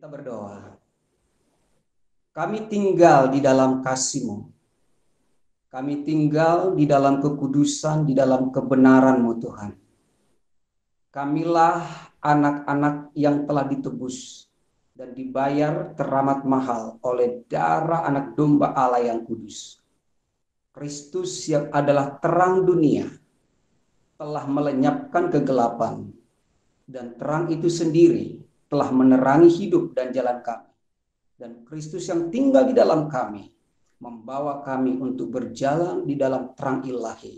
Kita berdoa. Kami tinggal di dalam kasih-Mu. Kami tinggal di dalam kekudusan, di dalam kebenaran-Mu Tuhan. Kamilah anak-anak yang telah ditebus dan dibayar teramat mahal oleh darah anak domba Allah yang kudus. Kristus yang adalah terang dunia telah melenyapkan kegelapan, dan terang itu sendiri telah menerangi hidup dan jalan kami. Dan Kristus yang tinggal di dalam kami membawa kami untuk berjalan di dalam terang ilahi.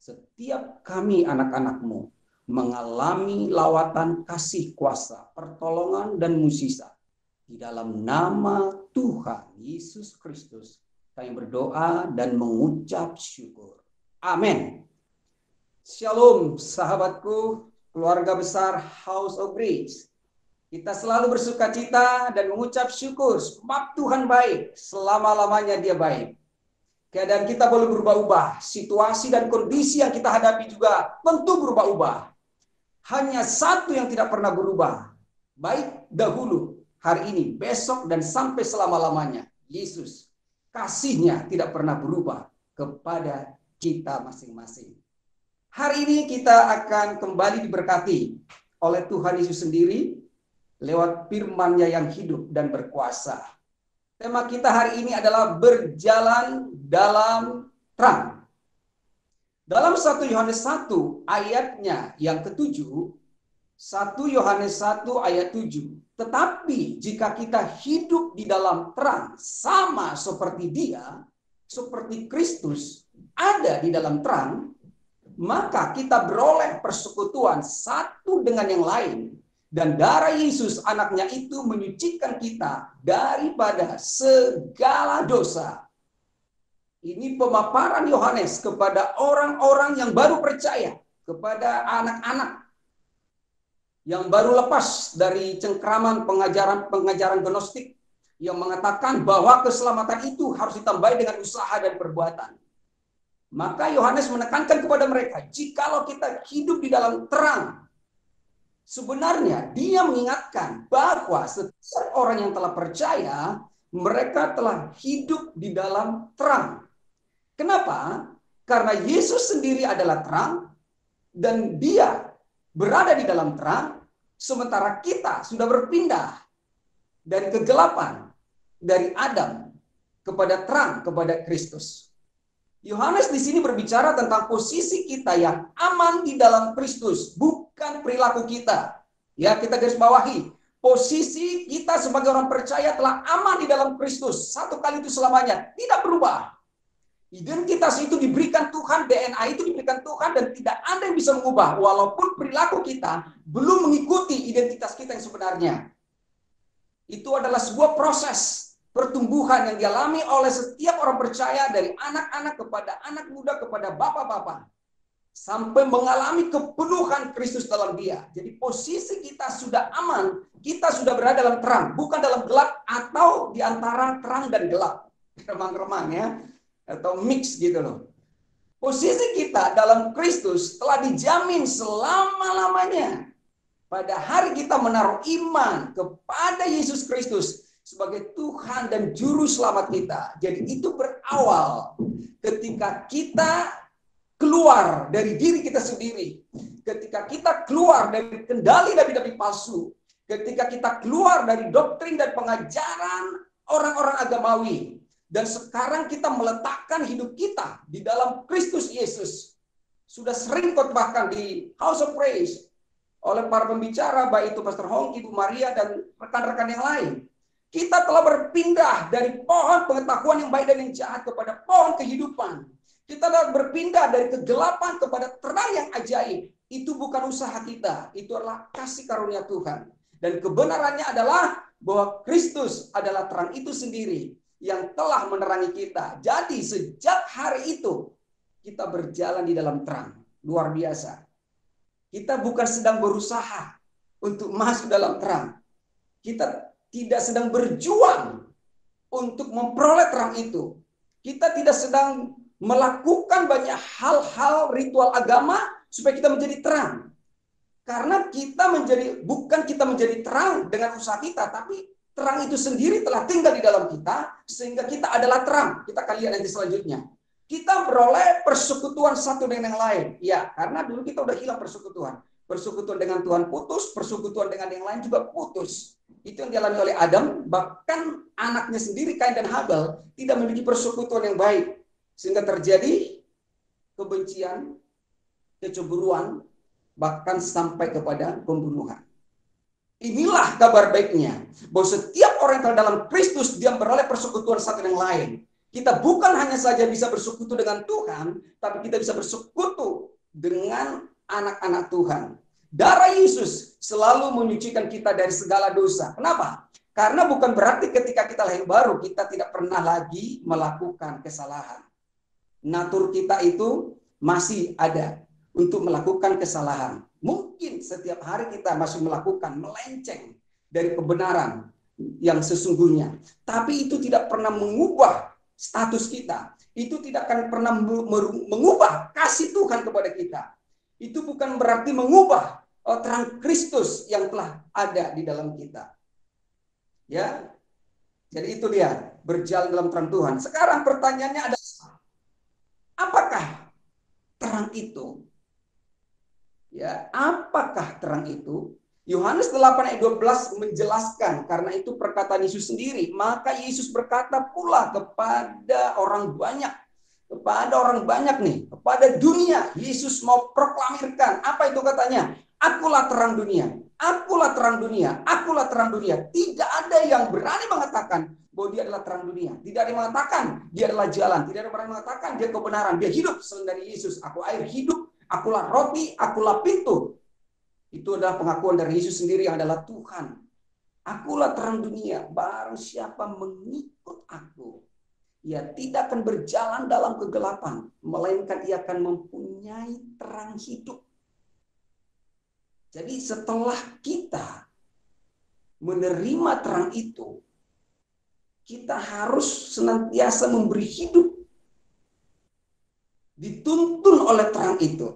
Setiap kami anak-anak-Mu mengalami lawatan kasih kuasa, pertolongan dan mukjizat. Di dalam nama Tuhan Yesus Kristus kami berdoa dan mengucap syukur. Amin. Shalom sahabatku, keluarga besar House of Grace. Kita selalu bersuka cita dan mengucap syukur sebab Tuhan baik, selama-lamanya Dia baik. Keadaan kita boleh berubah-ubah, situasi dan kondisi yang kita hadapi juga tentu berubah-ubah. Hanya satu yang tidak pernah berubah, baik dahulu, hari ini, besok, dan sampai selama-lamanya. Yesus, kasih-Nya tidak pernah berubah kepada kita masing-masing. Hari ini kita akan kembali diberkati oleh Tuhan Yesus sendiri lewat firman-Nya yang hidup dan berkuasa. Tema kita hari ini adalah berjalan dalam terang. Dalam 1 Yohanes 1 ayatnya yang ke-7, 1 Yohanes 1 ayat 7. Tetapi jika kita hidup di dalam terang sama seperti Dia, seperti Kristus ada di dalam terang, maka kita beroleh persekutuan satu dengan yang lain. Dan darah Yesus anaknya itu menyucikan kita daripada segala dosa. Ini pemaparan Yohanes kepada orang-orang yang baru percaya, kepada anak-anak yang baru lepas dari cengkraman pengajaran gnostik yang mengatakan bahwa keselamatan itu harus ditambahi dengan usaha dan perbuatan. Maka Yohanes menekankan kepada mereka, jikalau kita hidup di dalam terang, sebenarnya dia mengingatkan bahwa setiap orang yang telah percaya, mereka telah hidup di dalam terang. Kenapa? Karena Yesus sendiri adalah terang, dan Dia berada di dalam terang, sementara kita sudah berpindah dari kegelapan, dari Adam kepada terang, kepada Kristus. Yohanes di sini berbicara tentang posisi kita yang aman di dalam Kristus, bukan perilaku kita. Ya, kita garis bawahi. Posisi kita sebagai orang percaya telah aman di dalam Kristus. Satu kali itu selamanya, tidak berubah. Identitas itu diberikan Tuhan, DNA itu diberikan Tuhan, dan tidak ada yang bisa mengubah. Walaupun perilaku kita belum mengikuti identitas kita yang sebenarnya. Itu adalah sebuah proses pertumbuhan yang dialami oleh setiap orang percaya, dari anak-anak kepada anak muda kepada bapak-bapak, sampai mengalami kepenuhan Kristus dalam Dia. Jadi posisi kita sudah aman, kita sudah berada dalam terang, bukan dalam gelap atau di antara terang dan gelap, remang-remang ya, atau mix gitu loh. Posisi kita dalam Kristus telah dijamin selama-lamanya. Pada hari kita menaruh iman kepada Yesus Kristus sebagai Tuhan dan Juru Selamat kita. Jadi itu berawal ketika kita keluar dari diri kita sendiri. Ketika kita keluar dari kendali nabi-nabi palsu. Ketika kita keluar dari doktrin dan pengajaran orang-orang agamawi. Dan sekarang kita meletakkan hidup kita di dalam Kristus Yesus. Sudah sering khotbahkan di House of Praise oleh para pembicara, baik itu Pastor Hong, Ibu Maria, dan rekan-rekan yang lain. Kita telah berpindah dari pohon pengetahuan yang baik dan yang jahat kepada pohon kehidupan. Kita telah berpindah dari kegelapan kepada terang yang ajaib. Itu bukan usaha kita, itu adalah kasih karunia Tuhan. Dan kebenarannya adalah bahwa Kristus adalah terang itu sendiri yang telah menerangi kita. Jadi sejak hari itu kita berjalan di dalam terang. Luar biasa. Kita bukan sedang berusaha untuk masuk dalam terang. Kita tidak sedang berjuang untuk memperoleh terang itu. Kita tidak sedang melakukan banyak hal-hal ritual agama supaya kita menjadi terang. Karena kita bukan kita menjadi terang dengan usaha kita, tapi terang itu sendiri telah tinggal di dalam kita, sehingga kita adalah terang. Kita akan lihat nanti selanjutnya. Kita beroleh persekutuan satu dengan yang lain. Ya, karena dulu kita udah hilang persekutuan. Persekutuan dengan Tuhan putus, persekutuan dengan yang lain juga putus. Itu yang dialami oleh Adam, bahkan anaknya sendiri Kain dan Habel tidak memiliki persekutuan yang baik. Sehingga terjadi kebencian, kecemburuan, bahkan sampai kepada pembunuhan. Inilah kabar baiknya, bahwa setiap orang yang telah dalam Kristus, dia beroleh persekutuan satu dengan lain. Kita bukan hanya saja bisa bersekutu dengan Tuhan, tapi kita bisa bersekutu dengan anak-anak Tuhan. Darah Yesus selalu menyucikan kita dari segala dosa. Kenapa? Karena bukan berarti ketika kita lahir baru, kita tidak pernah lagi melakukan kesalahan. Natur kita itu masih ada untuk melakukan kesalahan. Mungkin setiap hari kita masih melakukan melenceng dari kebenaran yang sesungguhnya. Tapi itu tidak pernah mengubah status kita. Itu tidak akan pernah mengubah kasih Tuhan kepada kita. Itu bukan berarti mengubah terang Kristus yang telah ada di dalam kita. Ya. Jadi itu dia, berjalan dalam terang Tuhan. Sekarang pertanyaannya adalah, apakah terang itu? Ya, apakah terang itu? Yohanes 8 ayat 12 menjelaskan, karena itu perkataan Yesus sendiri. Maka Yesus berkata pula kepada orang banyak, kepada dunia. Yesus mau proklamirkan, apa itu katanya? Akulah terang dunia, akulah terang dunia, akulah terang dunia. Tidak ada yang berani mengatakan bahwa dia adalah terang dunia. Tidak ada yang mengatakan dia adalah jalan. Tidak ada yang berani mengatakan dia kebenaran. Dia hidup selain dari Yesus. Aku air hidup, akulah roti, akulah pintu. Itu adalah pengakuan dari Yesus sendiri yang adalah Tuhan. Akulah terang dunia, barang siapa mengikut aku, ia tidak akan berjalan dalam kegelapan, melainkan ia akan mempunyai terang hidup. Jadi setelah kita menerima terang itu, kita harus senantiasa memberi hidup, dituntun oleh terang itu.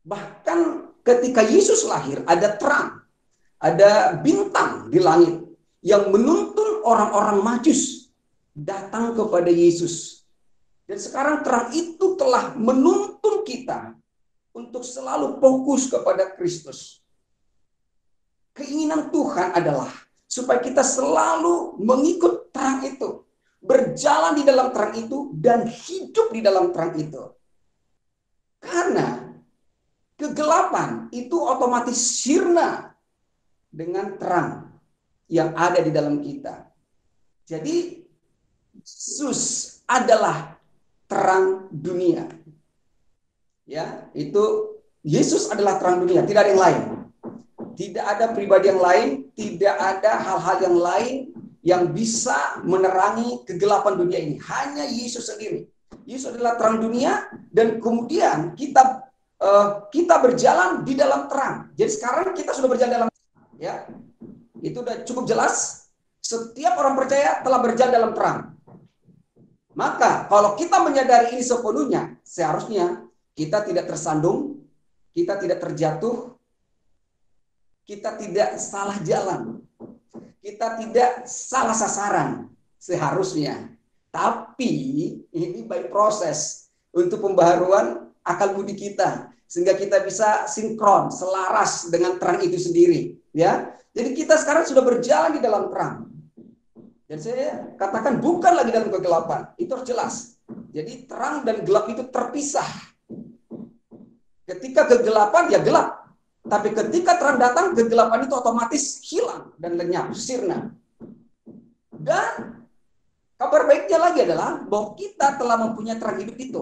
Bahkan ketika Yesus lahir, ada terang, ada bintang di langit yang menuntun orang-orang Majus datang kepada Yesus. Dan sekarang terang itu telah menuntun kita untuk selalu fokus kepada Kristus. Keinginan Tuhan adalah supaya kita selalu mengikut terang itu, berjalan di dalam terang itu, dan hidup di dalam terang itu. Karena kegelapan itu otomatis sirna dengan terang yang ada di dalam kita. Jadi Yesus adalah terang dunia. Ya, itu Yesus adalah terang dunia, tidak ada yang lain. Tidak ada pribadi yang lain, tidak ada hal-hal yang lain yang bisa menerangi kegelapan dunia ini. Hanya Yesus sendiri. Yesus adalah terang dunia, dan kemudian kita berjalan di dalam terang. Jadi sekarang kita sudah berjalan dalam terang, ya. Itu sudah cukup jelas. Setiap orang percaya telah berjalan dalam terang. Maka kalau kita menyadari ini sepenuhnya, seharusnya kita tidak tersandung, kita tidak terjatuh, kita tidak salah jalan, kita tidak salah sasaran seharusnya. Tapi ini by proses untuk pembaharuan akal budi kita, sehingga kita bisa sinkron, selaras dengan terang itu sendiri. Ya, jadi kita sekarang sudah berjalan di dalam terang. Dan saya katakan bukan lagi dalam kegelapan, itu harus jelas. Jadi terang dan gelap itu terpisah. Ketika kegelapan ya gelap, tapi ketika terang datang, kegelapan itu otomatis hilang dan lenyap, sirna. Dan kabar baiknya lagi adalah bahwa kita telah mempunyai terang hidup itu.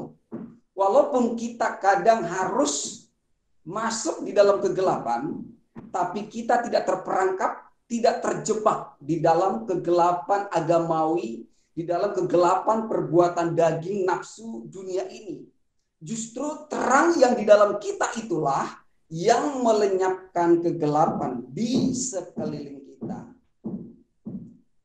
Walaupun kita kadang harus masuk di dalam kegelapan, tapi kita tidak terperangkap, tidak terjebak di dalam kegelapan agamawi, di dalam kegelapan perbuatan daging nafsu dunia ini. Justru terang yang di dalam kita itulah yang melenyapkan kegelapan di sekeliling kita.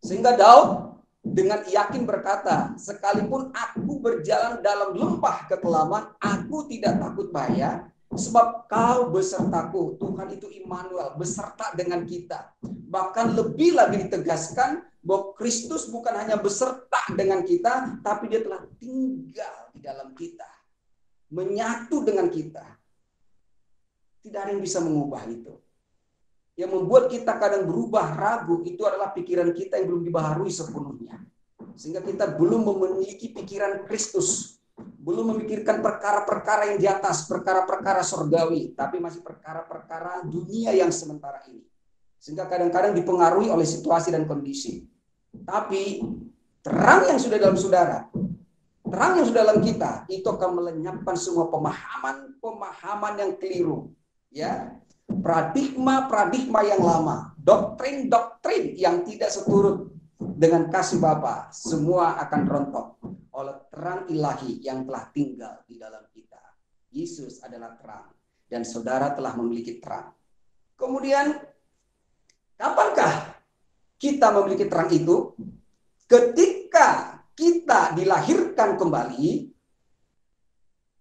Sehingga Daud dengan yakin berkata, sekalipun aku berjalan dalam lembah kekelaman, aku tidak takut bahaya, Sebab kau besertaku. Tuhan itu Immanuel, beserta dengan kita. Bahkan lebih lagi ditegaskan bahwa Kristus bukan hanya beserta dengan kita, tapi dia telah tinggal di dalam kita. Menyatu dengan kita. Tidak ada yang bisa mengubah itu. Yang membuat kita kadang berubah ragu itu adalah pikiran kita yang belum dibaharui sepenuhnya. Sehingga kita belum memiliki pikiran Kristus. Belum memikirkan perkara-perkara yang di atas, perkara-perkara surgawi. Tapi masih perkara-perkara dunia yang sementara ini. Sehingga kadang-kadang dipengaruhi oleh situasi dan kondisi. Tapi terang yang sudah dalam saudara, terang yang sudah dalam kita, itu akan melenyapkan semua pemahaman yang keliru. Ya, paradigma yang lama, doktrin yang tidak seturut dengan kasih Bapa, semua akan rontok oleh terang ilahi yang telah tinggal di dalam kita. Yesus adalah terang dan saudara telah memiliki terang. Kemudian, kapankah kita memiliki terang itu? Ketika kita dilahirkan kembali,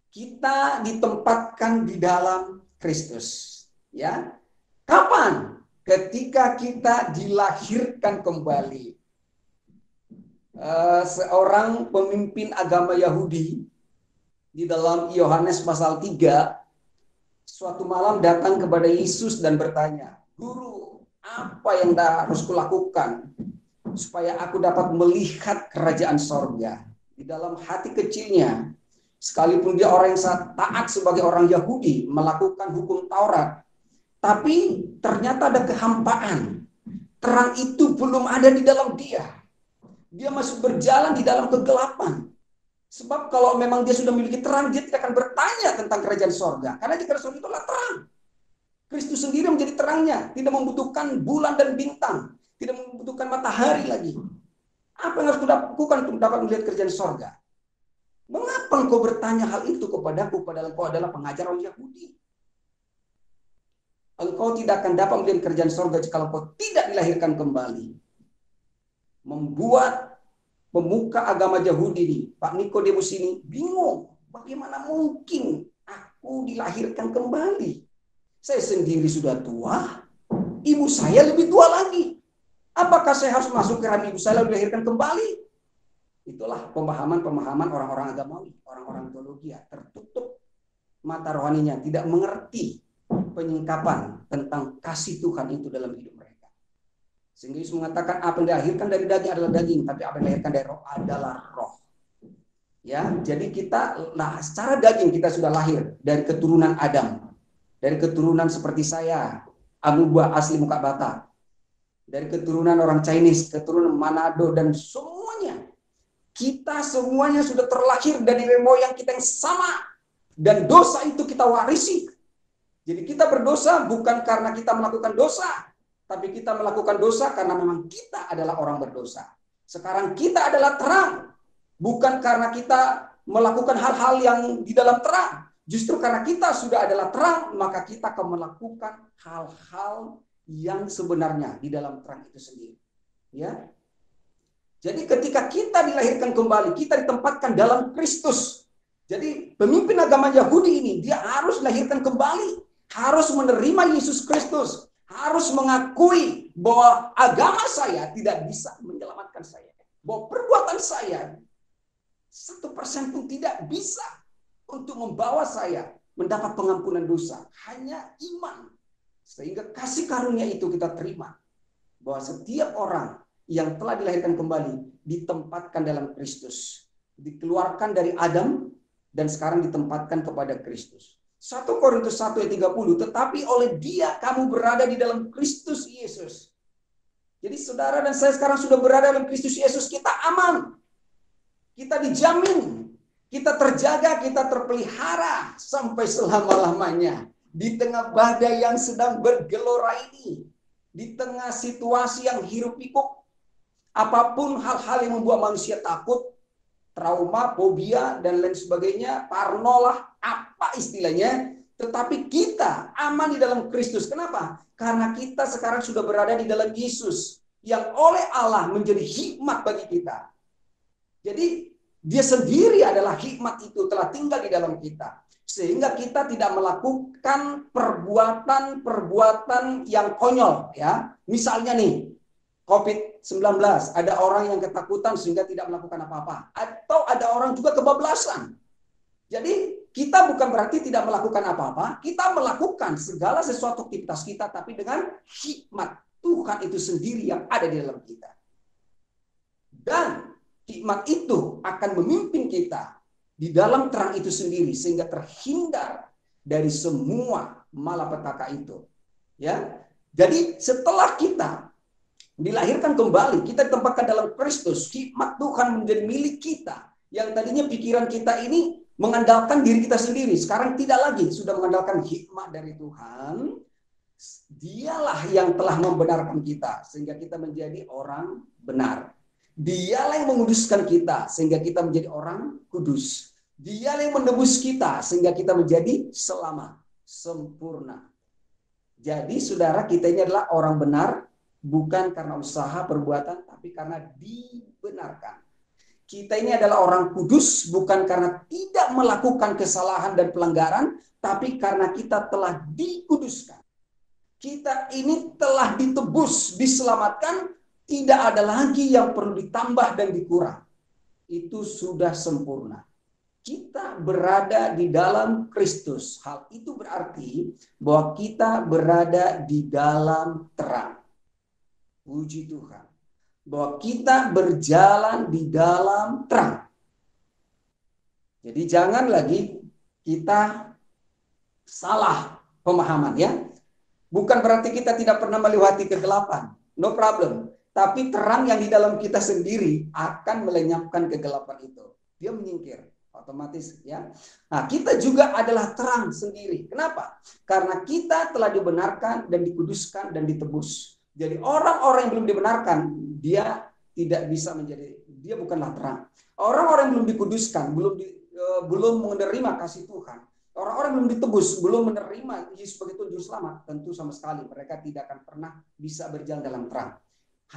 kita ditempatkan di dalam Kristus. Ya, kapan? Ketika kita dilahirkan kembali. Seorang pemimpin agama Yahudi di dalam Yohanes pasal 3 suatu malam datang kepada Yesus dan bertanya, "Guru, apa yang harus kulakukan supaya aku dapat melihat kerajaan sorga?" Di dalam hati kecilnya, sekalipun dia orang yang sangat taat sebagai orang Yahudi, melakukan hukum Taurat, tapi ternyata ada kehampaan. Terang itu belum ada di dalam dia. Dia masih berjalan di dalam kegelapan. Sebab kalau memang dia sudah memiliki terang, dia tidak akan bertanya tentang kerajaan sorga. Karena di kerajaan sorga itu adalah terang. Kristus sendiri menjadi terangnya. Tidak membutuhkan bulan dan bintang. Tidak membutuhkan matahari lagi. Apa yang harus kulakukan untuk dapat melihat kerajaan sorga? Mengapa engkau bertanya hal itu kepadaku, padahal engkau adalah pengajar orang Yahudi? Engkau tidak akan dapat melihat kerajaan sorga jika engkau tidak dilahirkan kembali. Membuat pemuka agama Yahudi ini, Pak Nikodemus ini bingung. Bagaimana mungkin aku dilahirkan kembali? Saya sendiri sudah tua, ibu saya lebih tua lagi. Apakah saya harus masuk ke rahim ibu saya lalu dilahirkan kembali? Itulah pemahaman-pemahaman orang-orang agamawi, orang-orang teologi, tertutup mata rohaninya, tidak mengerti penyingkapan tentang kasih Tuhan itu dalam hidup mereka. Sehingga Yesus mengatakan apa yang dilahirkan dari daging adalah daging, tapi apa yang dilahirkan dari roh adalah roh. Ya, jadi kita, secara daging kita sudah lahir dari keturunan Adam, dari keturunan seperti saya, Amuba asli muka Batak, dari keturunan orang Chinese, keturunan Manado dan semuanya. Kita semuanya sudah terlahir dari moyang kita yang sama, dan dosa itu kita warisi. Jadi kita berdosa bukan karena kita melakukan dosa, tapi kita melakukan dosa karena memang kita adalah orang berdosa. Sekarang kita adalah terang, bukan karena kita melakukan hal-hal yang di dalam terang. Justru karena kita sudah adalah terang, maka kita akan melakukan hal-hal yang sebenarnya di dalam terang itu sendiri. Ya. Jadi ketika kita dilahirkan kembali, kita ditempatkan dalam Kristus. Jadi pemimpin agama Yahudi ini, dia harus dilahirkan kembali. Harus menerima Yesus Kristus, harus mengakui bahwa agama saya tidak bisa menyelamatkan saya, bahwa perbuatan saya 1% pun tidak bisa untuk membawa saya mendapat pengampunan dosa, hanya iman. Sehingga kasih karunia itu kita terima, bahwa setiap orang yang telah dilahirkan kembali ditempatkan dalam Kristus, dikeluarkan dari Adam dan sekarang ditempatkan kepada Kristus. 1 Korintus 1 ayat 30, tetapi oleh dia kamu berada di dalam Kristus Yesus. Jadi saudara dan saya sekarang sudah berada dalam Kristus Yesus, kita aman. Kita dijamin, kita terjaga, kita terpelihara sampai selama-lamanya. Di tengah badai yang sedang bergelora ini, di tengah situasi yang hiruk pikuk, apapun hal-hal yang membuat manusia takut, trauma, fobia, dan lain sebagainya, parnolah, apa istilahnya, tetapi kita aman di dalam Kristus. Kenapa? Karena kita sekarang sudah berada di dalam Yesus, yang oleh Allah menjadi hikmat bagi kita. Jadi, dia sendiri adalah hikmat itu, telah tinggal di dalam kita. Sehingga kita tidak melakukan perbuatan-perbuatan yang konyol, ya. Misalnya nih, COVID-19, ada orang yang ketakutan sehingga tidak melakukan apa-apa. Atau ada orang juga kebablasan. Jadi kita bukan berarti tidak melakukan apa-apa, kita melakukan segala sesuatu aktivitas kita, tapi dengan hikmat Tuhan itu sendiri yang ada di dalam kita. Dan hikmat itu akan memimpin kita di dalam terang itu sendiri sehingga terhindar dari semua malapetaka itu. Ya. Jadi setelah kita dilahirkan kembali, kita ditempatkan dalam Kristus, hikmat Tuhan menjadi milik kita. Yang tadinya pikiran kita ini mengandalkan diri kita sendiri, sekarang tidak lagi, sudah mengandalkan hikmat dari Tuhan. Dialah yang telah membenarkan kita sehingga kita menjadi orang benar. Dialah yang menguduskan kita sehingga kita menjadi orang kudus. Dialah yang menebus kita sehingga kita menjadi selamat, sempurna. Jadi saudara, kita ini adalah orang benar bukan karena usaha perbuatan, tapi karena dibenarkan. Kita ini adalah orang kudus bukan karena tidak melakukan kesalahan dan pelanggaran, tapi karena kita telah dikuduskan. Kita ini telah ditebus, diselamatkan, tidak ada lagi yang perlu ditambah dan dikurang. Itu sudah sempurna. Kita berada di dalam Kristus. Hal itu berarti bahwa kita berada di dalam terang. Puji Tuhan. Bahwa kita berjalan di dalam terang. Jadi jangan lagi kita salah pemahaman, ya. Bukan berarti kita tidak pernah melewati kegelapan. No problem. Tapi terang yang di dalam kita sendiri akan melenyapkan kegelapan itu. Dia menyingkir otomatis, ya. Nah, kita juga adalah terang sendiri. Kenapa? Karena kita telah dibenarkan dan dikuduskan dan ditebus. Jadi orang-orang yang belum dibenarkan, dia tidak bisa menjadi, dia bukanlah terang. Orang-orang yang belum dikuduskan, belum menerima kasih Tuhan. Orang-orang belum ditebus, belum menerima Yesus sebagai juru selamat, tentu sama sekali mereka tidak akan pernah bisa berjalan dalam terang.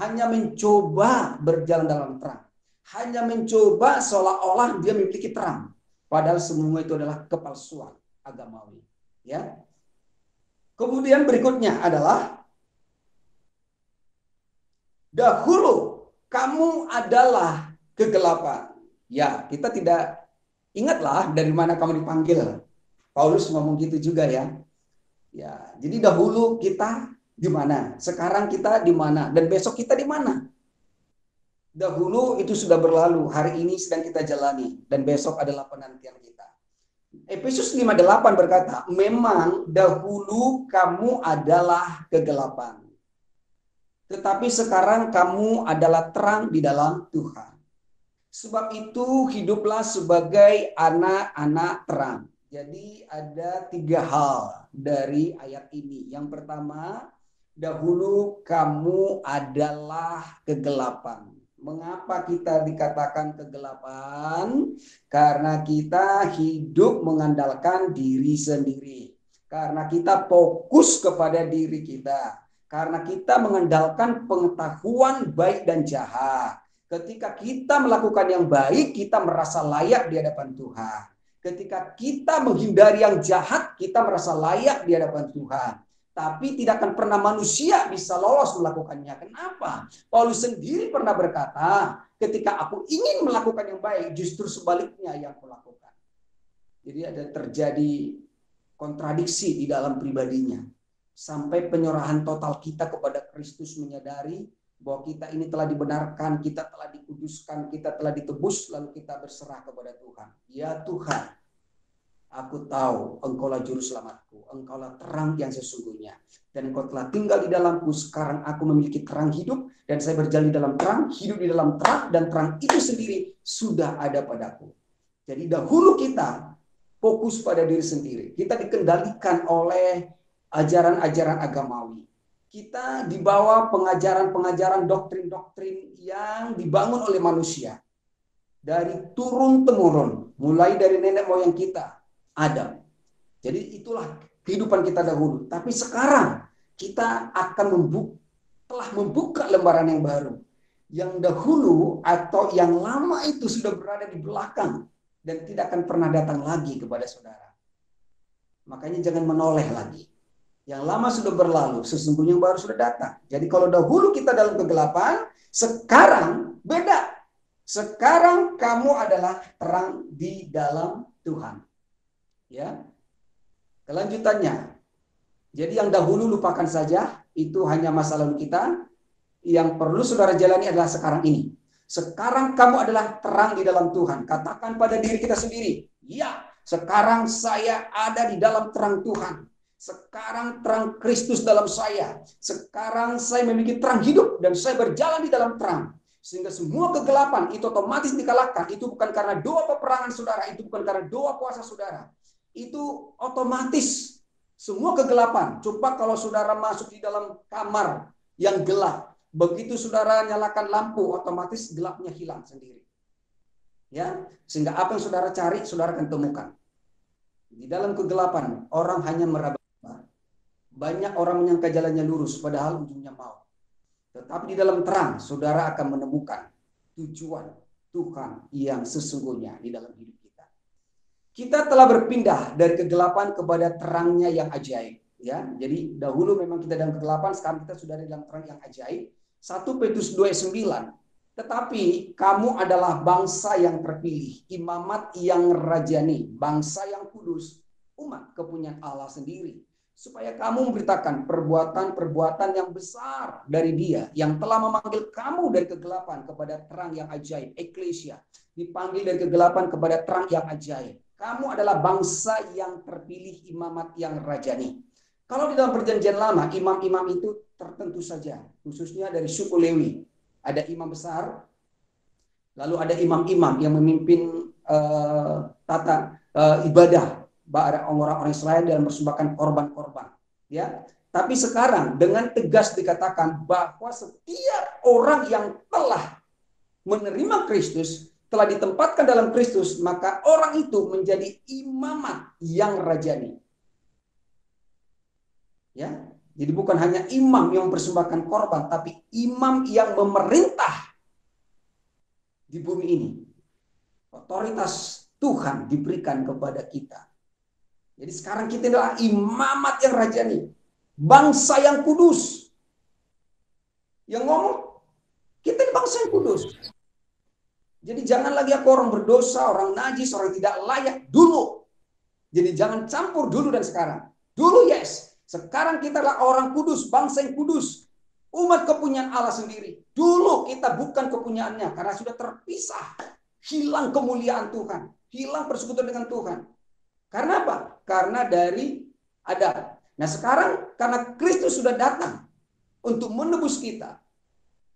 Hanya mencoba berjalan dalam terang. Hanya mencoba seolah-olah dia memiliki terang. Padahal semua itu adalah kepalsuan agamawi. Ya. Kemudian berikutnya adalah dahulu kamu adalah kegelapan. Ya, kita tidak ingatlah dari mana kamu dipanggil. Paulus ngomong gitu juga, ya. Ya, jadi dahulu kita di mana? Sekarang kita di mana? Dan besok kita di mana? Dahulu itu sudah berlalu, hari ini sedang kita jalani, dan besok adalah penantian kita. Efesus 5:8 berkata, memang dahulu kamu adalah kegelapan, tetapi sekarang kamu adalah terang di dalam Tuhan. Sebab itu hiduplah sebagai anak-anak terang. Jadi ada 3 hal dari ayat ini. Yang pertama, dahulu kamu adalah kegelapan. Mengapa kita dikatakan kegelapan? Karena kita hidup mengandalkan diri sendiri. Karena kita fokus kepada diri kita. Karena kita mengandalkan pengetahuan baik dan jahat. Ketika kita melakukan yang baik, kita merasa layak di hadapan Tuhan. Ketika kita menghindari yang jahat, kita merasa layak di hadapan Tuhan. Tapi tidak akan pernah manusia bisa lolos melakukannya. Kenapa? Paulus sendiri pernah berkata, ketika aku ingin melakukan yang baik, justru sebaliknya yang kulakukan. Jadi ada terjadi kontradiksi di dalam pribadinya. Sampai penyerahan total kita kepada Kristus, menyadari bahwa kita ini telah dibenarkan, kita telah dikuduskan, kita telah ditebus, lalu kita berserah kepada Tuhan. Ya Tuhan, aku tahu Engkaulah juru selamatku, Engkaulah terang yang sesungguhnya, dan Engkau telah tinggal di dalamku. Sekarang aku memiliki terang hidup, dan saya berjalan di dalam terang, hidup di dalam terang, dan terang itu sendiri sudah ada padaku. Jadi dahulu kita fokus pada diri sendiri, kita dikendalikan oleh ajaran-ajaran agamawi. Kita dibawa pengajaran-pengajaran, doktrin-doktrin yang dibangun oleh manusia. Dari turun-temurun, mulai dari nenek moyang kita, Adam. Jadi itulah kehidupan kita dahulu. Tapi sekarang kita akan telah membuka lembaran yang baru. Yang dahulu atau yang lama itu sudah berada di belakang dan tidak akan pernah datang lagi kepada saudara. Makanya jangan menoleh lagi. Yang lama sudah berlalu, sesungguhnya yang baru sudah datang. Jadi kalau dahulu kita dalam kegelapan, sekarang beda. Sekarang kamu adalah terang di dalam Tuhan. Ya. Kelanjutannya. Jadi yang dahulu lupakan saja, itu hanya masa lalu kita. Yang perlu saudara jalani adalah sekarang ini. Sekarang kamu adalah terang di dalam Tuhan. Katakan pada diri kita sendiri, ya, sekarang saya ada di dalam terang Tuhan. Sekarang terang Kristus dalam saya. Sekarang saya memiliki terang hidup dan saya berjalan di dalam terang. Sehingga semua kegelapan itu otomatis dikalahkan. Itu bukan karena doa peperangan saudara, itu bukan karena doa puasa saudara. Itu otomatis semua kegelapan. Coba kalau saudara masuk di dalam kamar yang gelap, begitu saudara nyalakan lampu, otomatis gelapnya hilang sendiri. Ya, sehingga apa yang saudara cari, saudara akan temukan. Di dalam kegelapan, orang hanya meraba. Banyak orang menyangka jalannya lurus, padahal ujungnya maut. Tetapi di dalam terang, saudara akan menemukan tujuan Tuhan yang sesungguhnya di dalam hidup kita. Kita telah berpindah dari kegelapan kepada terangnya yang ajaib. Ya, jadi dahulu memang kita dalam kegelapan, sekarang kita sudah di dalam terang yang ajaib. 1 Petrus 2:9. Tetapi kamu adalah bangsa yang terpilih, imamat yang rajani, bangsa yang kudus, umat kepunyaan Allah sendiri, supaya kamu memberitakan perbuatan-perbuatan yang besar dari Dia yang telah memanggil kamu dari kegelapan kepada terang yang ajaib. Eklesia dipanggil dari kegelapan kepada terang yang ajaib. Kamu adalah bangsa yang terpilih, imamat yang rajani. Kalau di dalam perjanjian lama, imam-imam itu tertentu saja, khususnya dari suku Lewi. Ada imam besar, lalu ada imam-imam yang memimpin tata ibadah orang-orang Israel dalam mempersembahkan korban-korban. Ya, tapi sekarang dengan tegas dikatakan bahwa setiap orang yang telah menerima Kristus, telah ditempatkan dalam Kristus, maka orang itu menjadi imamat yang rajani. Ya, jadi bukan hanya imam yang mempersembahkan korban, tapi imam yang memerintah di bumi ini. Otoritas Tuhan diberikan kepada kita. Jadi sekarang kita adalah imamat yang rajani, bangsa yang kudus. Yang ngomong, kita ini bangsa yang kudus. Jadi jangan lagi aku orang berdosa, orang najis, orang tidak layak dulu. Jadi jangan campur dulu dan sekarang. Dulu yes, sekarang kita adalah orang kudus, bangsa yang kudus, umat kepunyaan Allah sendiri. Dulu kita bukan kepunyaannya karena sudah terpisah, hilang kemuliaan Tuhan, hilang persekutuan dengan Tuhan. Karena apa? Karena dari Adam. Nah sekarang karena Kristus sudah datang untuk menebus kita,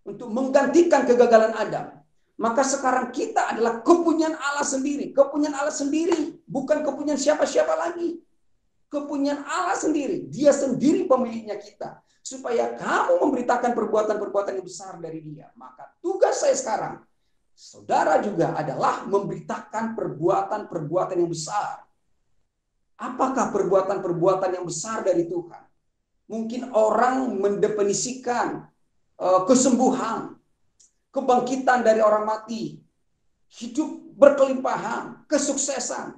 untuk menggantikan kegagalan Adam, maka sekarang kita adalah kepunyaan Allah sendiri. Kepunyaan Allah sendiri, bukan kepunyaan siapa-siapa lagi. Kepunyaan Allah sendiri. Dia sendiri pemiliknya kita. Supaya kamu memberitakan perbuatan-perbuatan yang besar dari Dia. Maka tugas saya sekarang, saudara juga adalah memberitakan perbuatan-perbuatan yang besar. Apakah perbuatan-perbuatan yang besar dari Tuhan? Mungkin orang mendefinisikan kesembuhan, kebangkitan dari orang mati, hidup berkelimpahan, kesuksesan.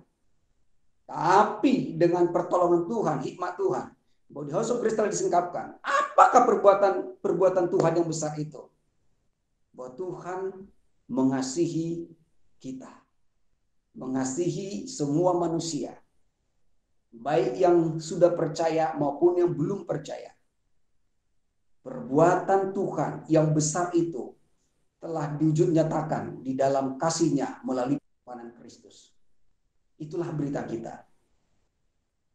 Tapi dengan pertolongan Tuhan, hikmat Tuhan, bahwa di House of Grace telah disingkapkan. Apakah perbuatan Tuhan yang besar itu? Bahwa Tuhan mengasihi kita, mengasihi semua manusia, baik yang sudah percaya maupun yang belum percaya. Perbuatan Tuhan yang besar itu telah diwujud nyatakan di dalam kasih-Nya melalui pengorbanan Kristus. Itulah berita kita.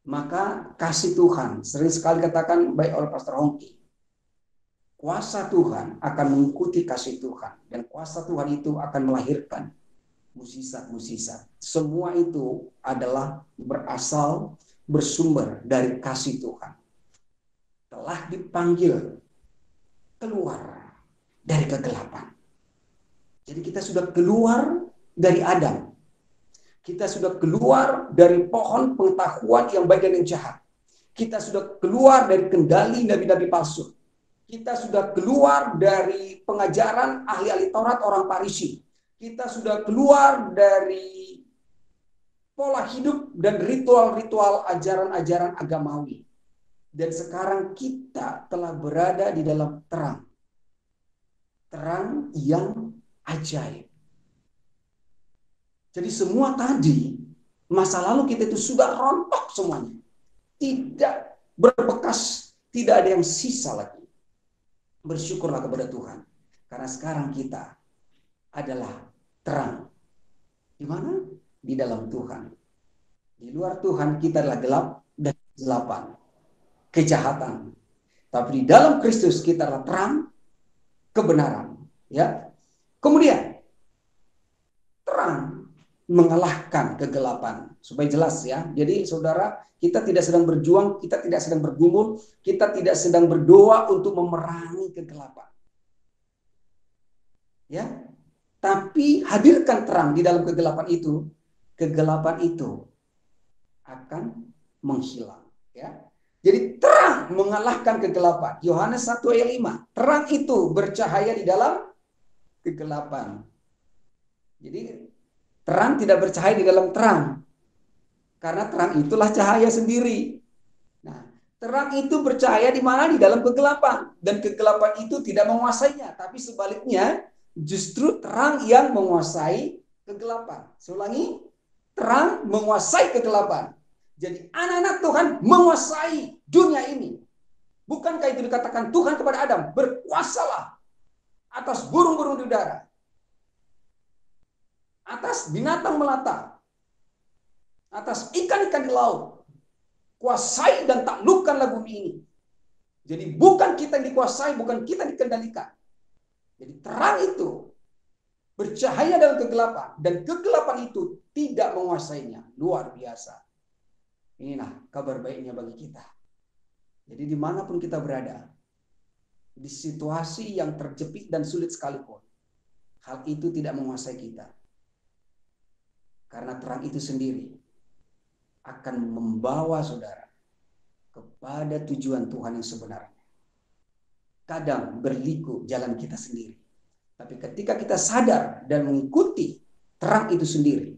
Maka kasih Tuhan, sering sekali katakan baik oleh Pastor Hongki, kuasa Tuhan akan mengikuti kasih Tuhan. Dan kuasa Tuhan itu akan melahirkan mukjizat-mukjizat. Semua itu adalah berasal, bersumber dari kasih Tuhan. Telah dipanggil keluar dari kegelapan. Jadi kita sudah keluar dari Adam. Kita sudah keluar dari pohon pengetahuan yang baik dan yang jahat. Kita sudah keluar dari kendali nabi-nabi palsu. Kita sudah keluar dari pengajaran ahli-ahli Taurat orang Farisi. Kita sudah keluar dari pola hidup dan ritual-ritual ajaran-ajaran agamawi. Dan sekarang kita telah berada di dalam terang. Terang yang ajaib. Jadi semua tadi, masa lalu kita itu sudah rontok semuanya. Tidak berbekas, tidak ada yang sisa lagi. Bersyukurlah kepada Tuhan. Karena sekarang kita adalah terang. Di mana? Di dalam Tuhan. Di luar Tuhan kita adalah gelap dan kegelapan. Kejahatan. Tapi di dalam Kristus kita adalah terang, kebenaran. Ya. Kemudian terang mengalahkan kegelapan. Supaya jelas ya. Jadi saudara, kita tidak sedang berjuang, kita tidak sedang bergumul, kita tidak sedang berdoa untuk memerangi kegelapan. Ya. Tapi hadirkan terang di dalam kegelapan itu akan menghilang. Ya. Jadi terang mengalahkan kegelapan. Yohanes 1 ayat 5. Terang itu bercahaya di dalam kegelapan. Jadi terang tidak bercahaya di dalam terang. Karena terang itulah cahaya sendiri. Nah, terang itu bercahaya di mana? Di dalam kegelapan. Dan kegelapan itu tidak menguasainya. Tapi sebaliknya, justru terang yang menguasai kegelapan. Saya ulangi, terang menguasai kegelapan. Jadi anak-anak Tuhan menguasai dunia ini. Bukankah itu dikatakan Tuhan kepada Adam, berkuasalah atas burung-burung di udara, atas binatang melata, atas ikan-ikan di laut. Kuasai dan taklukkanlah bumi ini. Jadi bukan kita yang dikuasai, bukan kita yang dikendalikan. Jadi terang itu bercahaya dalam kegelapan, dan kegelapan itu tidak menguasainya. Luar biasa. Inilah kabar baiknya bagi kita. Jadi dimanapun kita berada, di situasi yang terjepit dan sulit sekalipun, hal itu tidak menguasai kita. Karena terang itu sendiri akan membawa saudara kepada tujuan Tuhan yang sebenarnya. Kadang berliku jalan kita sendiri. Tapi ketika kita sadar dan mengikuti terang itu sendiri,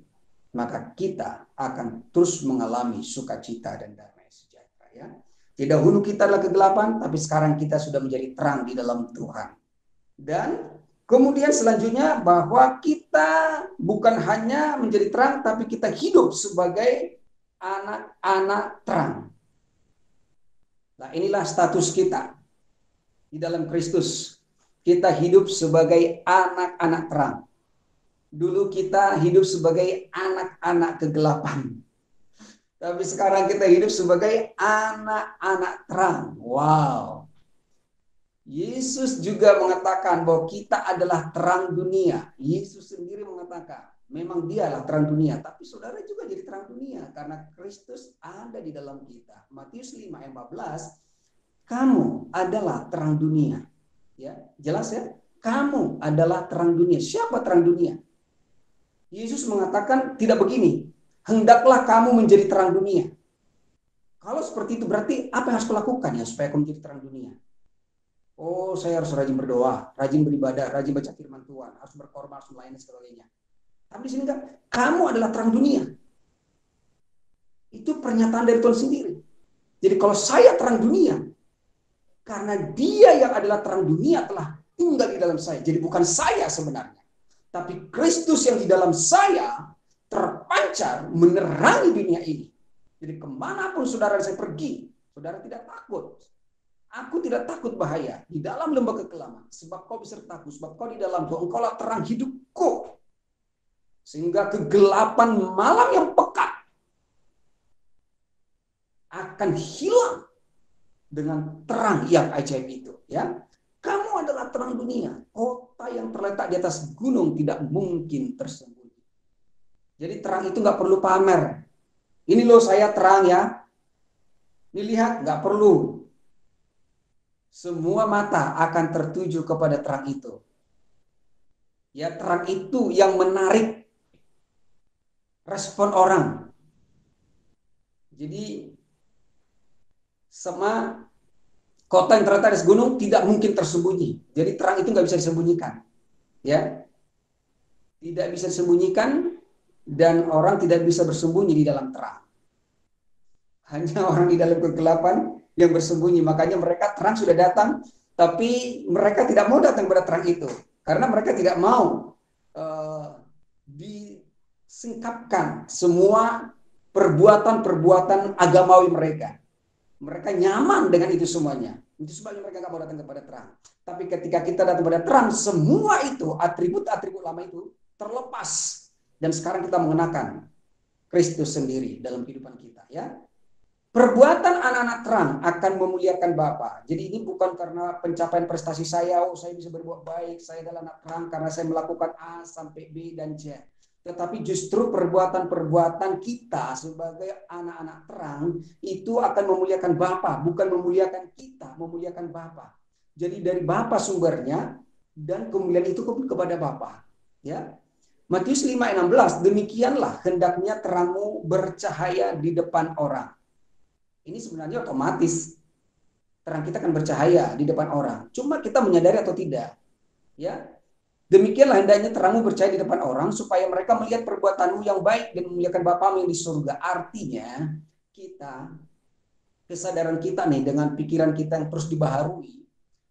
maka kita akan terus mengalami sukacita dan damai sejahtera. Ya. Tidak dahulu kita adalah kegelapan, tapi sekarang kita sudah menjadi terang di dalam Tuhan. Dan kemudian selanjutnya bahwa kita bukan hanya menjadi terang, tapi kita hidup sebagai anak-anak terang. Nah, inilah status kita di dalam Kristus. Kita hidup sebagai anak-anak terang. Dulu kita hidup sebagai anak-anak kegelapan. Tapi sekarang kita hidup sebagai anak-anak terang. Wow. Yesus juga mengatakan bahwa kita adalah terang dunia. Yesus sendiri mengatakan, memang dialah terang dunia. Tapi saudara juga jadi terang dunia. Karena Kristus ada di dalam kita. Matius 5 ayat 14. Kamu adalah terang dunia. Ya, jelas ya? Kamu adalah terang dunia. Siapa terang dunia? Yesus mengatakan tidak begini. Hendaklah kamu menjadi terang dunia. Kalau seperti itu berarti apa yang harus kulakukan ya supaya kamu menjadi terang dunia? Oh, saya harus rajin berdoa, rajin beribadah, rajin baca firman Tuhan, harus berkorban, harus melayani dan sebagainya. Tapi di sini kan, kamu adalah terang dunia. Itu pernyataan dari Tuhan sendiri. Jadi kalau saya terang dunia, karena Dia yang adalah terang dunia telah tinggal di dalam saya. Jadi bukan saya sebenarnya. Tapi Kristus yang di dalam saya terpancar menerangi dunia ini. Jadi kemanapun saudara saya pergi, saudara tidak takut. Aku tidak takut bahaya di dalam lembah kekelaman. Sebab kau besertaku, sebab kau di dalamku, engkaulah terang hidupku. Sehingga kegelapan malam yang pekat akan hilang dengan terang yang ajaib itu. Ya, kamu adalah terang dunia. Kota yang terletak di atas gunung tidak mungkin tersembunyi. Jadi terang itu nggak perlu pamer. Ini loh saya terang ya. Ini lihat, nggak perlu. Semua mata akan tertuju kepada terang itu. Ya, terang itu yang menarik respon orang. Jadi sama kota yang terletak di atas gunung tidak mungkin tersembunyi. Jadi terang itu nggak bisa disembunyikan. Ya, tidak bisa disembunyikan. dan orang tidak bisa bersembunyi di dalam terang. Hanya orang di dalam kegelapan yang bersembunyi. Makanya mereka terang sudah datang, tapi mereka tidak mau datang pada terang itu. Karena mereka tidak mau disingkapkan semua perbuatan-perbuatan agamawi mereka. Mereka nyaman dengan itu semuanya. Itu sebabnya mereka nggak mau datang kepada terang. Tapi ketika kita datang kepada terang, semua itu, atribut-atribut lama itu terlepas. Dan sekarang kita mengenakan Kristus sendiri dalam kehidupan kita. Ya. Perbuatan anak-anak terang akan memuliakan Bapa. Jadi ini bukan karena pencapaian prestasi saya, saya bisa berbuat baik, saya adalah anak terang karena saya melakukan A sampai B dan Z. Tetapi justru perbuatan-perbuatan kita sebagai anak-anak terang itu akan memuliakan Bapa, bukan memuliakan kita, memuliakan Bapa. Jadi dari Bapa sumbernya dan kemuliaan itu kepada Bapa. Ya. Matius 5:16, demikianlah hendaknya terangmu bercahaya di depan orang. Ini sebenarnya otomatis terang kita akan bercahaya di depan orang. Cuma kita menyadari atau tidak. Ya. Demikianlah hendaknya terangmu bercahaya di depan orang supaya mereka melihat perbuatanmu yang baik dan memuliakan Bapamu yang di surga. Artinya kita, kesadaran kita nih dengan pikiran kita yang terus dibaharui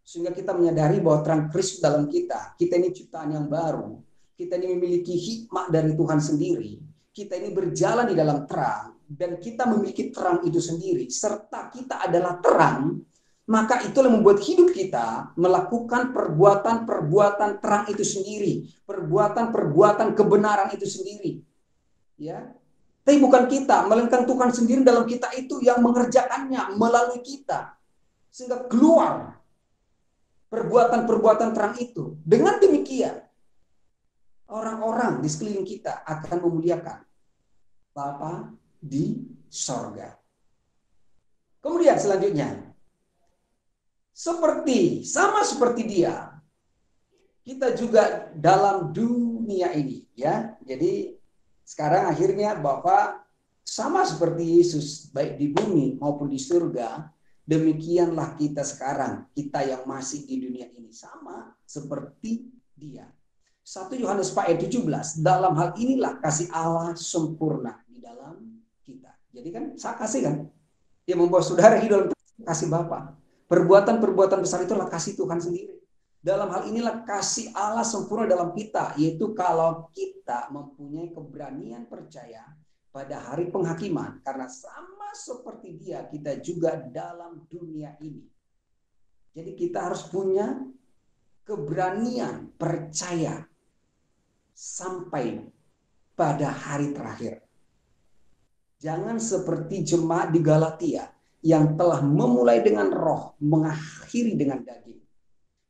sehingga kita menyadari bahwa terang Kristus dalam kita. Kita ini ciptaan yang baru. Kita ini memiliki hikmat dari Tuhan sendiri. Kita ini berjalan di dalam terang. Dan kita memiliki terang itu sendiri, serta kita adalah terang, maka itulah membuat hidup kita melakukan perbuatan-perbuatan terang itu sendiri, perbuatan-perbuatan kebenaran itu sendiri. Ya, tapi bukan kita, melainkan Tuhan sendiri dalam kita itu yang mengerjakannya melalui kita, sehingga keluar perbuatan-perbuatan terang itu. Dengan demikian, orang-orang di sekeliling kita akan memuliakan Bapa di sorga. Kemudian selanjutnya, sama seperti dia, kita juga dalam dunia ini, ya. Jadi sekarang akhirnya Bapa sama seperti Yesus baik di bumi maupun di surga, demikianlah kita sekarang, kita yang masih di dunia ini sama seperti dia. 1 Yohanes 4:17, dalam hal inilah kasih Allah sempurna di dalam kita. Jadi kan saya kasih kan, dia membawa saudara hidup dalam kasih Bapa. Perbuatan-perbuatan besar itulah kasih Tuhan sendiri. Dalam hal inilah kasih Allah sempurna dalam kita, yaitu kalau kita mempunyai keberanian percaya pada hari penghakiman, karena sama seperti dia, kita juga dalam dunia ini. Jadi kita harus punya keberanian percaya sampai pada hari terakhir. Jangan seperti jemaat di Galatia yang telah memulai dengan roh, mengakhiri dengan daging.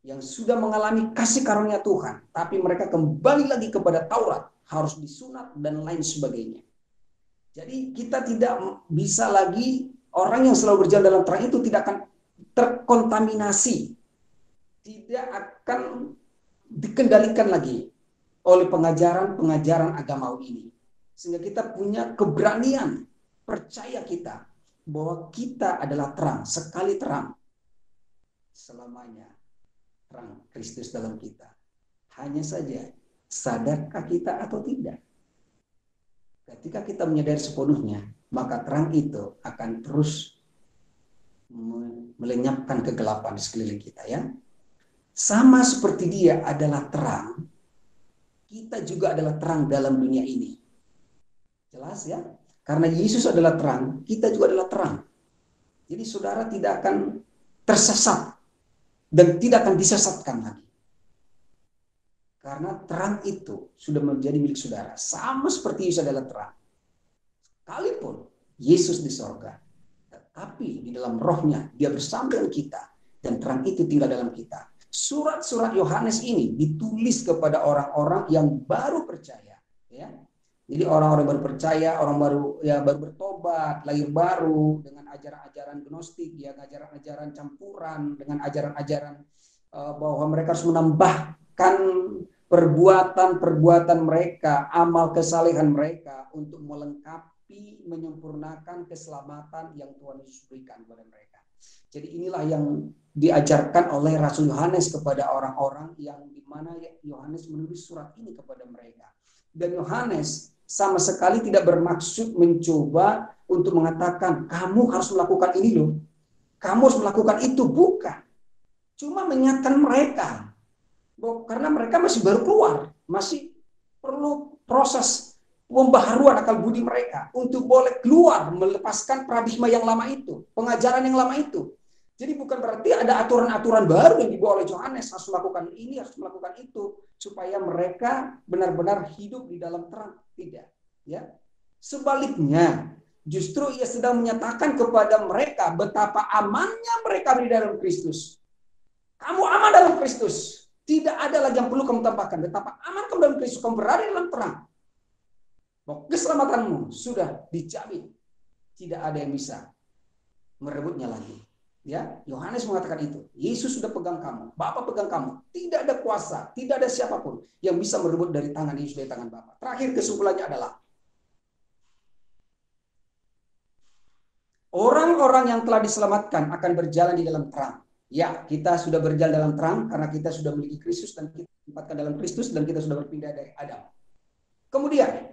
Yang sudah mengalami kasih karunia Tuhan, tapi mereka kembali lagi kepada Taurat, harus disunat dan lain sebagainya. Jadi kita tidak bisa lagi, orang yang selalu berjalan dalam terang itu tidak akan terkontaminasi, tidak akan dikendalikan lagi oleh pengajaran-pengajaran agamawi ini. Sehingga kita punya keberanian percaya kita bahwa kita adalah terang, sekali terang, selamanya terang Kristus dalam kita. Hanya saja, sadarkah kita atau tidak? Ketika kita menyadari sepenuhnya, maka terang itu akan terus melenyapkan kegelapan di sekeliling kita, ya. Sama seperti dia adalah terang, kita juga adalah terang dalam dunia ini. Jelas ya? Karena Yesus adalah terang, kita juga adalah terang. Jadi saudara tidak akan tersesat dan tidak akan disesatkan lagi. Karena terang itu sudah menjadi milik saudara. Sama seperti Yesus adalah terang. Sekalipun Yesus di sorga, tetapi di dalam rohnya dia bersama dengan kita. Dan terang itu tinggal dalam kita. Surat-surat Yohanes ini ditulis kepada orang-orang yang baru percaya. Ya. Jadi orang-orang baru percaya, orang baru bertobat, lahir baru dengan ajaran-ajaran gnostik, ya, ajaran-ajaran campuran dengan ajaran-ajaran bahwa mereka harus menambahkan perbuatan-perbuatan mereka, amal kesalehan mereka untuk melengkapi, menyempurnakan keselamatan yang Tuhan Yesus berikan kepada mereka. Jadi inilah yang diajarkan oleh Rasul Yohanes kepada orang-orang yang dimana Yohanes menulis surat ini kepada mereka. Dan Yohanes sama sekali tidak bermaksud mencoba untuk mengatakan kamu harus melakukan ini loh, kamu harus melakukan itu, bukan. Cuma mengingatkan mereka, karena mereka masih baru keluar, masih perlu proses pembaharuan akal budi mereka untuk boleh keluar melepaskan paradigma yang lama itu, pengajaran yang lama itu. Jadi bukan berarti ada aturan-aturan baru yang dibawa oleh Yohanes, harus melakukan ini, harus melakukan itu, supaya mereka benar-benar hidup di dalam terang. Tidak. Ya. Sebaliknya, justru ia sedang menyatakan kepada mereka betapa amannya mereka di dalam Kristus. Kamu aman dalam Kristus. Tidak ada lagi yang perlu kamu tambahkan. Betapa aman kamu dalam Kristus. Kamu berada dalam terang. Keselamatanmu sudah dijamin. Tidak ada yang bisa merebutnya lagi. Ya, Yohanes mengatakan itu. Yesus sudah pegang kamu, Bapa pegang kamu. Tidak ada kuasa, tidak ada siapapun yang bisa merebut dari tangan Yesus, dari tangan Bapa. Terakhir kesimpulannya adalah orang-orang yang telah diselamatkan akan berjalan di dalam terang. Ya, kita sudah berjalan dalam terang karena kita sudah memiliki Kristus dan kita ditempatkan dalam Kristus dan kita sudah berpindah dari Adam. Kemudian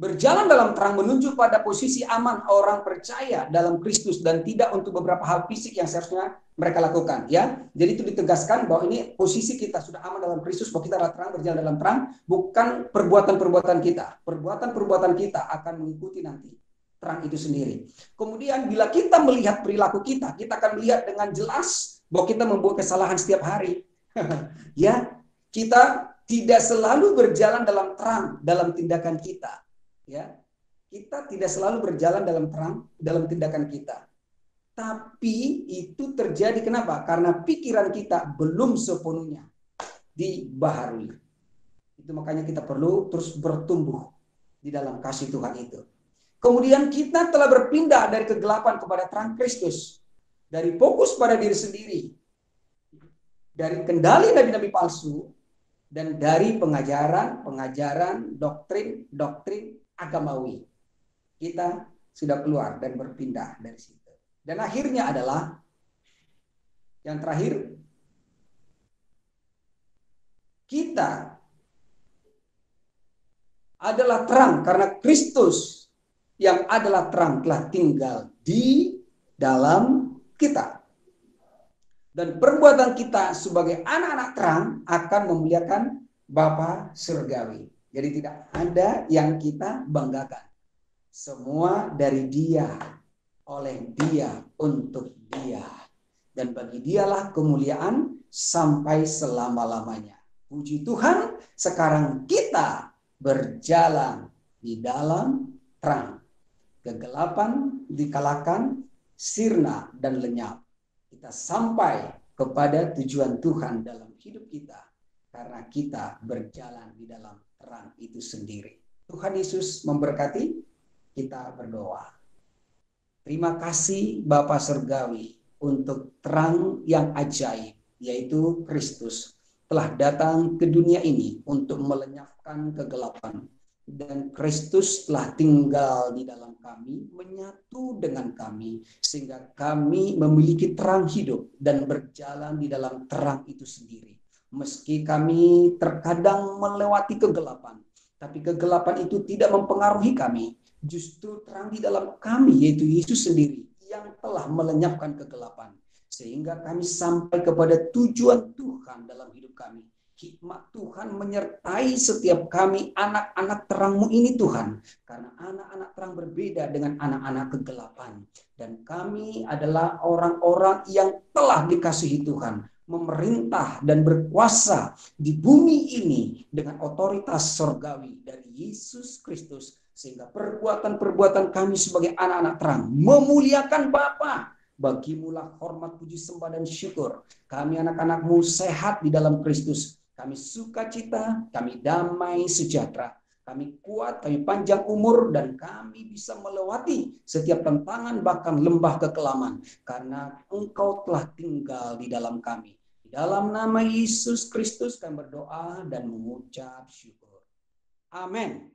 berjalan dalam terang menuju pada posisi aman orang percaya dalam Kristus dan tidak untuk beberapa hal fisik yang seharusnya mereka lakukan. Ya, jadi itu ditegaskan bahwa ini posisi kita sudah aman dalam Kristus, bahwa kita adalah terang, berjalan dalam terang, bukan perbuatan-perbuatan kita. Perbuatan-perbuatan kita akan mengikuti nanti terang itu sendiri. Kemudian bila kita melihat perilaku kita, kita akan melihat dengan jelas bahwa kita membuat kesalahan setiap hari. Ya, kita tidak selalu berjalan dalam terang dalam tindakan kita. Ya, kita tidak selalu berjalan dalam terang dalam tindakan kita. Tapi itu terjadi kenapa? Karena pikiran kita belum sepenuhnya dibaharui. Itu makanya kita perlu terus bertumbuh di dalam kasih Tuhan itu. Kemudian kita telah berpindah dari kegelapan kepada terang Kristus. Dari fokus pada diri sendiri. Dari kendali nabi-nabi palsu. Dan dari pengajaran, doktrin agamawi. Kita sudah keluar dan berpindah dari situ. Dan akhirnya adalah yang terakhir, kita adalah terang karena Kristus yang adalah terang telah tinggal di dalam kita. Dan perbuatan kita sebagai anak-anak terang akan memuliakan Bapa surgawi. Jadi tidak ada yang kita banggakan. Semua dari Dia, oleh Dia, untuk Dia. Dan bagi Dialah kemuliaan sampai selama-lamanya. Puji Tuhan, sekarang kita berjalan di dalam terang. Kegelapan dikalahkan, sirna dan lenyap. Kita sampai kepada tujuan Tuhan dalam hidup kita. Karena kita berjalan di dalam terang itu sendiri. Tuhan Yesus memberkati, kita berdoa. Terima kasih Bapa Surgawi untuk terang yang ajaib, yaitu Kristus telah datang ke dunia ini untuk melenyapkan kegelapan. Dan Kristus telah tinggal di dalam kami, menyatu dengan kami, sehingga kami memiliki terang hidup dan berjalan di dalam terang itu sendiri. Meski kami terkadang melewati kegelapan, tapi kegelapan itu tidak mempengaruhi kami. Justru terang di dalam kami, yaitu Yesus sendiri, yang telah melenyapkan kegelapan. Sehingga kami sampai kepada tujuan Tuhan dalam hidup kami. Hikmat Tuhan menyertai setiap kami, anak-anak terang-Mu ini Tuhan. Karena anak-anak terang berbeda dengan anak-anak kegelapan. Dan kami adalah orang-orang yang telah dikasihi Tuhan. Memerintah dan berkuasa di bumi ini dengan otoritas surgawi dari Yesus Kristus. Sehingga perbuatan-perbuatan kami sebagai anak-anak terang memuliakan Bapa. Bagimulah hormat, puji, sembah, dan syukur. Kami anak-anak-Mu sehat di dalam Kristus. Kami sukacita, kami damai sejahtera. Kami kuat, kami panjang umur, dan kami bisa melewati setiap tantangan bahkan lembah kekelaman. Karena Engkau telah tinggal di dalam kami. Di dalam nama Yesus Kristus kami berdoa dan mengucap syukur. Amin.